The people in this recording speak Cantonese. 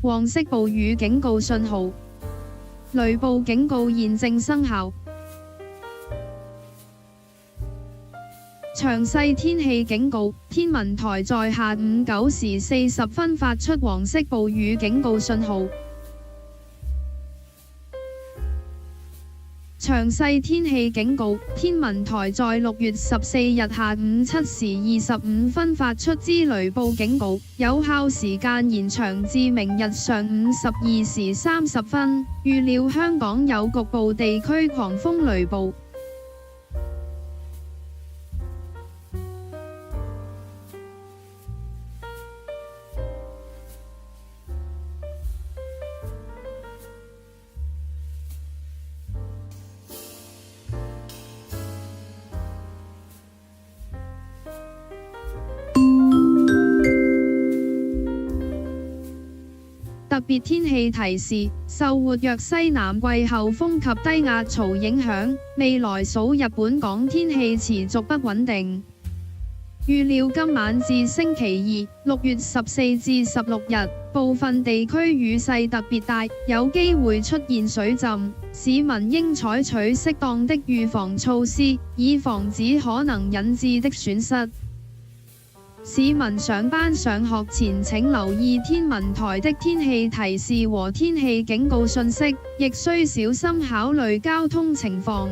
黃色暴雨警告信號，雷暴警告現正生效。詳細天氣警告，天文台在下午9時40分發出黃色暴雨警告信號。詳細天氣警告，天文台在6月14日下午7時25分發出之雷暴警告，有效時間延長至明日上午12時30分。預料香港有局部地區狂風雷暴。特別天氣提示，受活躍西南季候風及低壓槽影響，未來數日本港天氣持續不穩定。預料今晚至星期二6月14至16日，部分地區雨勢特別大，有機會出現水浸，市民應採取適當的預防措施，以防止可能引致的損失。市民上班上學前請留意天文台的天氣提示和天氣警告信息，亦需小心考慮交通情況。